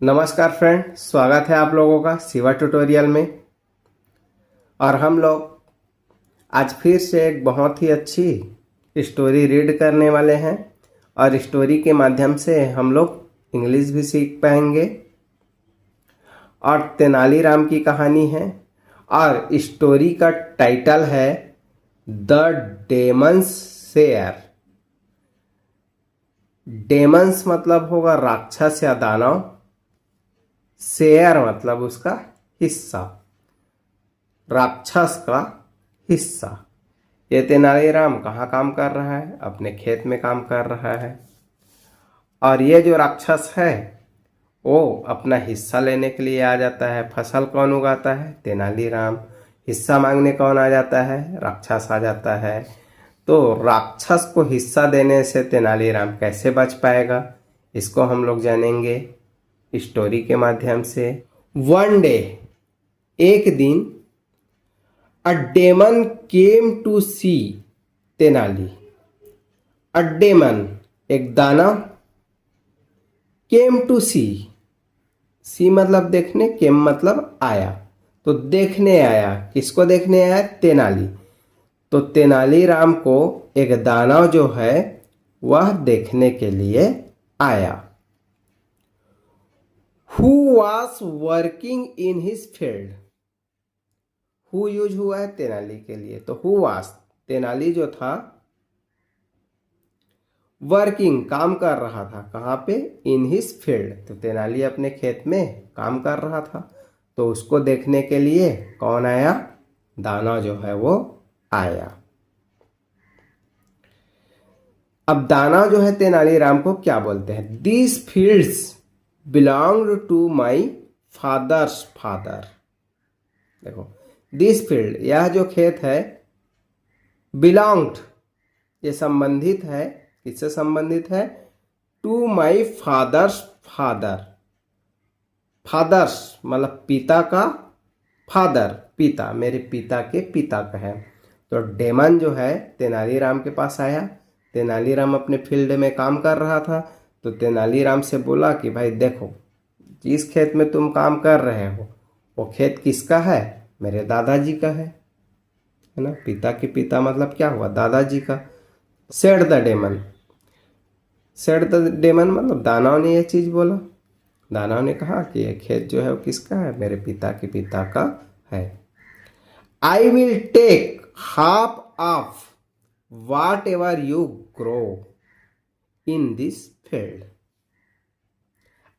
नमस्कार फ्रेंड, स्वागत है आप लोगों का शिवा ट्यूटोरियल में। और हम लोग आज फिर से एक बहुत ही अच्छी स्टोरी रीड करने वाले हैं और स्टोरी के माध्यम से हम लोग इंग्लिश भी सीख पाएंगे। और तेनालीराम की कहानी है और स्टोरी का टाइटल है द डेमन्स शेयर। डेमन्स मतलब होगा राक्षस या दानव, शेयर मतलब उसका हिस्सा, राक्षस का हिस्सा। ये तेनालीराम कहाँ काम कर रहा है? अपने खेत में काम कर रहा है। और ये जो राक्षस है वो अपना हिस्सा लेने के लिए आ जाता है। फसल कौन उगाता है? तेनालीराम। हिस्सा मांगने कौन आ जाता है? राक्षस आ जाता है। तो राक्षस को हिस्सा देने से तेनालीराम कैसे बच पाएगा, इसको हम लोग जानेंगे स्टोरी के माध्यम से। वन डे, एक दिन, a demon came to see Tenali. A demon एक दानव, केम टू सी, सी मतलब देखने, केम मतलब आया, तो देखने आया। किसको देखने आया? तेनाली। तो तेनालीराम को एक दानव जो है वह देखने के लिए आया। Who was working in his field? Who use हुआ है तेनाली के लिए, तो who was, तेनाली जो था वर्किंग काम कर रहा था। कहाँ पे? इन हिज फील्ड, तो तेनाली अपने खेत में काम कर रहा था। तो उसको देखने के लिए कौन आया? दानव जो है वो आया। अब दानव जो है तेनालीराम को क्या बोलते हैं? These fields belonged to my father's father. देखो, दिस फील्ड, यह जो खेत है, बिलोंग्ड, ये संबंधित है। किससे संबंधित है? To my father's father. Father's मतलब पिता का, फादर पिता, मेरे पिता के पिता का है। तो डेमन जो है तेनालीराम के पास आया। तेनालीराम अपने फील्ड में काम कर रहा था। तो तेनालीराम से बोला कि भाई देखो, जिस खेत में तुम काम कर रहे हो वो खेत किसका है? मेरे दादाजी का है ना। पिता के पिता मतलब क्या हुआ? दादाजी का। Said the demon, said the demon मतलब दानव ने यह चीज बोला। दानव ने कहा कि यह खेत जो है वो किसका है? मेरे पिता के पिता का है। I will take half of whatever you grow in this field.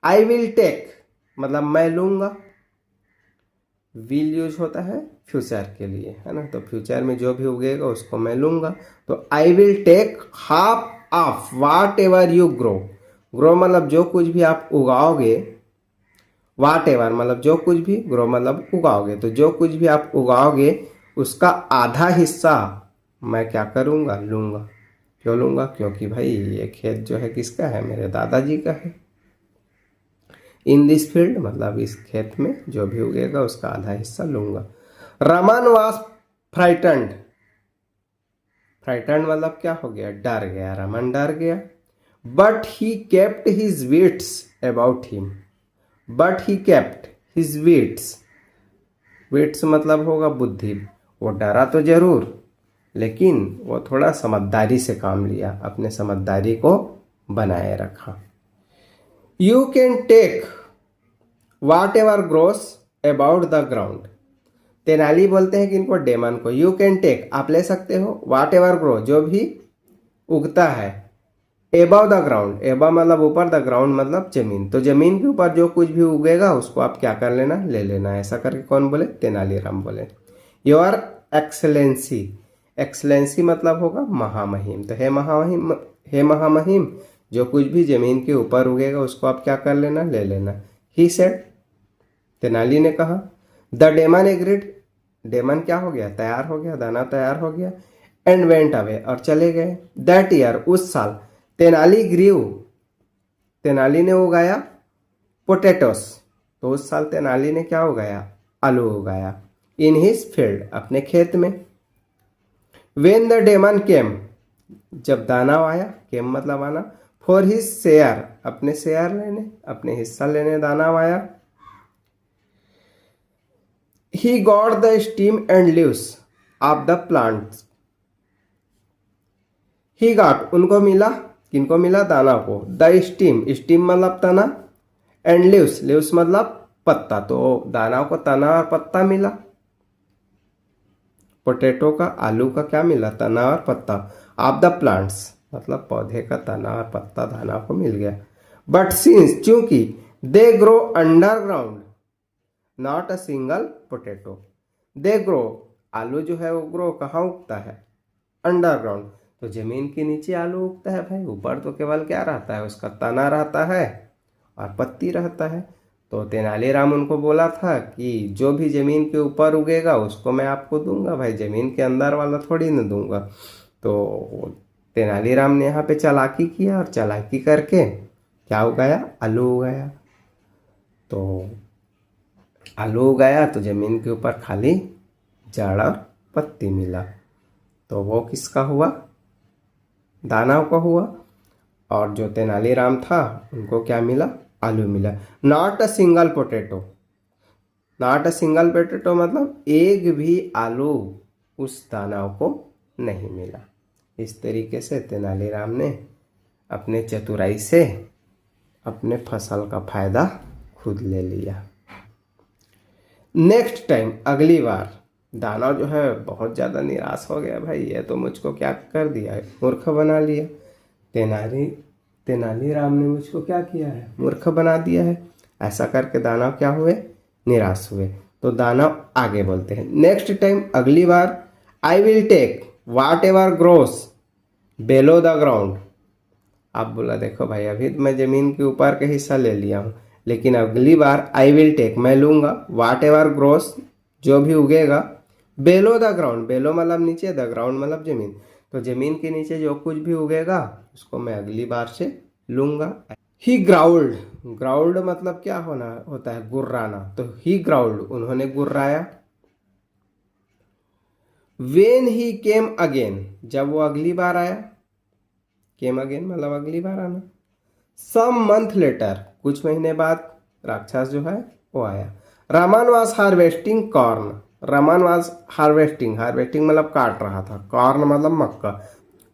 I will take मतलब मैं लूंगा। विल यूज होता है फ्यूचर के लिए, है ना। तो फ्यूचर में जो भी उगेगा उसको मैं लूंगा। तो I will take half of whatever you grow. Grow मतलब जो कुछ भी आप उगाओगे, वाट एवर मतलब जो कुछ भी, ग्रो मतलब उगाओगे। तो जो कुछ भी आप उगाओगे उसका आधा हिस्सा मैं क्या करूंगा? लूंगा। क्यों लूंगा? क्योंकि भाई ये खेत जो है किसका है? मेरे दादाजी का है। इन दिस फील्ड मतलब इस खेत में जो भी उगेगा उसका आधा हिस्सा लूंगा। Raman was frightened. फ्राइटन्ड मतलब क्या हो गया? डर गया। रमन डर गया। But he kept his wits about him. But he kept his wits, wits मतलब होगा बुद्धि। वो डरा तो जरूर, लेकिन वो थोड़ा समझदारी से काम लिया, अपने समझदारी को बनाए रखा। You can take whatever grows about the ground. Tenali बोलते हैं कि इनको, डेमन को, यू कैन टेक आप ले सकते हो, वाट एवर ग्रो जो भी उगता है, एबव द ग्राउंड, एबव मतलब ऊपर, द ग्राउंड मतलब जमीन। तो जमीन के ऊपर जो कुछ भी उगेगा उसको आप क्या कर लेना? ले लेना। ऐसा करके कौन बोले? तेनालीराम बोले। योर एक्सेलेंसी, एक्सेलेंसी मतलब होगा महामहिम। तो हे महामहिम, हे महामहिम, जो कुछ भी जमीन के ऊपर उगेगा उसको आप क्या कर लेना? ले लेना। ही सेड, तेनाली ने कहा। द डेमन एग्रीड, डेमन क्या हो गया? तैयार हो गया, दाना तैयार हो गया। एंड वेंट अवे और चले गए। दैट ईयर उस साल, तेनाली ग्रीव, तेनाली ने उगाया पोटैटोस। तो उस साल तेनाली ने क्या उगाया? आलू उगाया। इन हिज फील्ड अपने खेत में। वेन द डेमन केम, जब दानव आया, केम मतलब आना, फॉर हिज शेयर, अपने शेयर लेने, अपने हिस्सा लेने दानव आया। He got the steam and leaves of the plants. He got उनको मिला, किनको मिला, दानव को। द स्टीम, स्टीम मतलब तना, एंड लीव्स, लीव्स मतलब पत्ता, तो दानव को तना और पत्ता मिला। पोटैटो का, आलू का क्या मिला, तना और पत्ता। ऑफ द प्लांट्स मतलब पौधे का तना और पत्ता दानव को मिल गया। बट सिंस, चूंकि they grow underground not a single potato. They grow, आलू जो है वो ग्रो कहाँ उगता है, अंडरग्राउंड, तो जमीन के नीचे आलू उगता है भाई। ऊपर तो केवल क्या रहता है, उसका तना रहता है और पत्ती रहता है। तो तेनालीराम उनको बोला था कि जो भी जमीन के ऊपर उगेगा उसको मैं आपको दूंगा भाई, जमीन के अंदर वाला थोड़ी ना दूंगा। तो तेनालीराम ने यहाँ पे चालाकी किया और चालाकी करके क्या उगाया, आलू उगाया। तो आलू उगाया तो जमीन के ऊपर खाली जड़ और पत्ती मिला, तो वो किसका हुआ, दानव का हुआ। और जो तेनालीराम था उनको क्या मिला, आलू मिला। Not a single potato, not a single potato मतलब एक भी आलू उस दानव को नहीं मिला। इस तरीके से तेनालीराम ने अपने चतुराई से अपने फसल का फायदा खुद ले लिया। नेक्स्ट टाइम, अगली बार, दानव जो है बहुत ज़्यादा निराश हो गया, भाई ये तो मुझको क्या कर दिया है, मूर्ख बना लिया। तेनालीराम ने मुझको क्या किया है, मूर्ख बना दिया है। ऐसा करके दानव क्या हुए, निराश हुए। तो दानव आगे बोलते हैं, नेक्स्ट टाइम, अगली बार, I will take whatever grows below the ground. आप बोला देखो भाई अभी मैं जमीन के ऊपर का हिस्सा ले लिया हूँ, लेकिन अगली बार आई विल टेक, मैं लूंगा, वाट एवर ग्रोस जो भी उगेगा, बेलो द ग्राउंड, बेलो मतलब नीचे, द ग्राउंड मतलब जमीन, तो जमीन के नीचे जो कुछ भी उगेगा उसको मैं अगली बार से लूंगा। ही ग्राउल्ड, ग्राउल्ड मतलब क्या होना होता है, गुर्राना, तो ही ग्राउल्ड उन्होंने गुर्राया। वेन ही केम अगेन, जब वो अगली बार आया, केम अगेन मतलब अगली बार आना। सम मंथ लेटर, कुछ महीने बाद राक्षस जो है वो आया। Raman was harvesting corn, Raman was harvesting, harvesting मतलब काट रहा था, कॉर्न मतलब मक्का,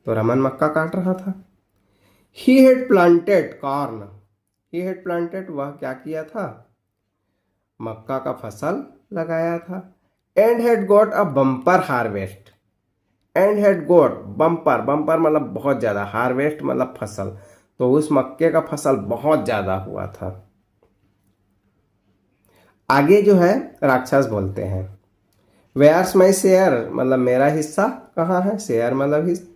तो रमन मक्का काट रहा था। He had planted corn, he had planted वह क्या किया था, मक्का का फसल लगाया था। And had got a bumper harvest, and had got bumper, bumper मतलब बहुत ज़्यादा, हार्वेस्ट मतलब फसल, तो उस मक्के का फसल बहुत ज़्यादा हुआ था। आगे जो है राक्षस बोलते हैं, वेयर्स माई शेयर मतलब मेरा हिस्सा कहाँ है, शेयर मतलब हिस्सा।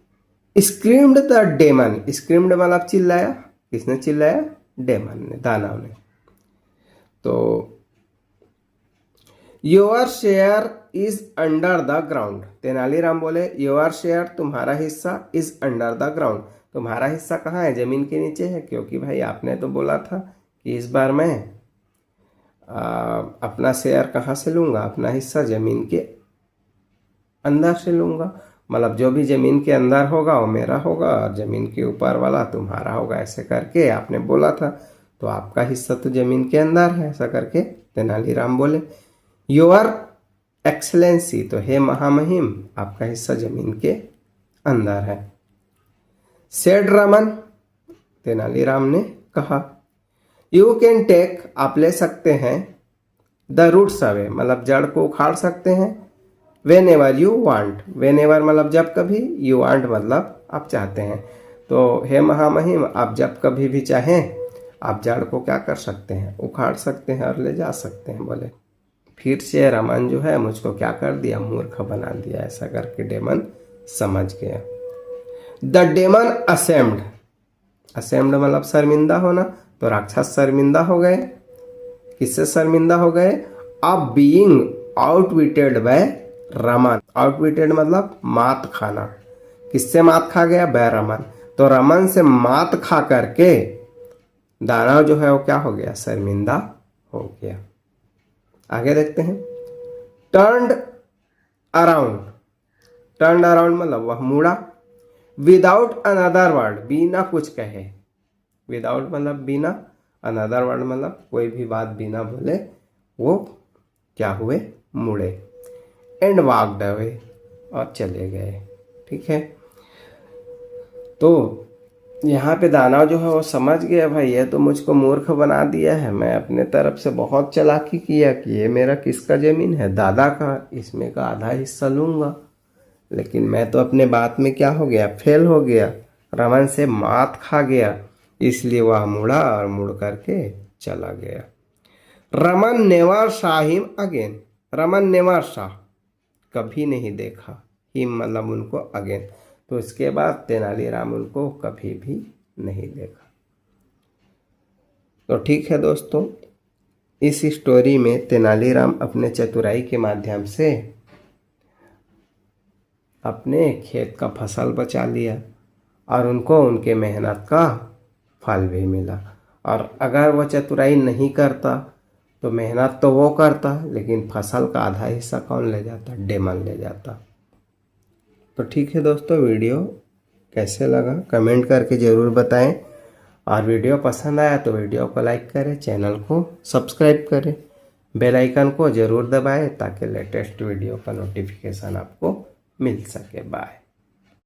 स्क्रीम्ड द डेमन, स्क्रीम्ड मतलब चिल्लाया, किसने चिल्लाया, डेमन ने, दानव ने। तो your share is under the ground, Tenaliram बोले योर शेयर तुम्हारा हिस्सा इज अंडर द ग्राउंड, तुम्हारा हिस्सा कहाँ है, जमीन के नीचे है, क्योंकि भाई आपने तो बोला था कि इस बार मैं अपना शेयर कहाँ से लूँगा, अपना हिस्सा जमीन के अंदर से लूँगा, मतलब जो भी जमीन के अंदर होगा वो मेरा होगा और जमीन के ऊपर वाला तुम्हारा होगा, ऐसे करके आपने बोला था, तो आपका हिस्सा तो जमीन के अंदर है, ऐसा करके तेनालीराम बोले। योर एक्सलेंसी, तो हे महामहिम आपका हिस्सा जमीन के अंदर है। सेड रमन, तेनालीराम ने कहा, यू कैन टेक आप ले सकते हैं, द रूट्स अवे मतलब जड़ को उखाड़ सकते हैं, when ever you want, when ever मतलब जब कभी, यू वांट मतलब आप चाहते हैं, तो हे महामहिम आप जब कभी भी चाहें आप जड़ को क्या कर सकते हैं, उखाड़ सकते हैं और ले जा सकते हैं। बोले फिर से रमन जो है मुझको क्या कर दिया, मूर्ख बना दिया, ऐसा करके डेमन समझ गया। द डेमन असेम्ड, असेम्ड मतलब शर्मिंदा होना, तो राक्षस शर्मिंदा हो गए, किससे शर्मिंदा हो गए, अब being outwitted by Raman, outwitted मतलब मात खाना, किससे मात खा गया, बाय रमन, तो रमन से मात खा करके दानव जो है वो क्या हो गया, शर्मिंदा हो गया। आगे देखते हैं, टर्न्ड अराउंड, टर्न्ड अराउंड मतलब वह मुड़ा, विदाउट अनदर वर्ड बिना कुछ कहे, विदाउट मतलब बिना, अनदर वर्ड मतलब कोई भी बात बिना बोले वो क्या हुए, मुड़े। एंड वॉकड अवे, और चले गए। ठीक है, तो यहाँ पे दानव जो है वो समझ गया भाई ये तो मुझको मूर्ख बना दिया है, मैं अपने तरफ से बहुत चालाकी किया कि ये मेरा किसका ज़मीन है, दादा का, इसमें का आधा हिस्सा लूँगा। लेकिन मैं तो अपने बात में क्या हो गया, फेल हो गया, रमन से मात खा गया, इसलिए वह मुड़ा और मुड़ करके चला गया। Raman never saw him again, Raman never saw, कभी नहीं देखा, हिम मतलब उनको, अगेन, तो इसके बाद तेनालीराम उनको कभी भी नहीं देखा। तो ठीक है दोस्तों, इस स्टोरी में तेनालीराम अपने चतुराई के माध्यम से अपने खेत का फसल बचा लिया और उनको उनके मेहनत का फल भी मिला। और अगर वो चतुराई नहीं करता तो मेहनत तो वो करता, लेकिन फसल का आधा हिस्सा कौन ले जाता, डेमन ले जाता। तो ठीक है दोस्तों, वीडियो कैसे लगा कमेंट करके ज़रूर बताएं, और वीडियो पसंद आया तो वीडियो को लाइक करें, चैनल को सब्सक्राइब करें, बेल आइकन को ज़रूर दबाएं ताकि लेटेस्ट वीडियो का नोटिफिकेशन आपको मिल सके। बाय।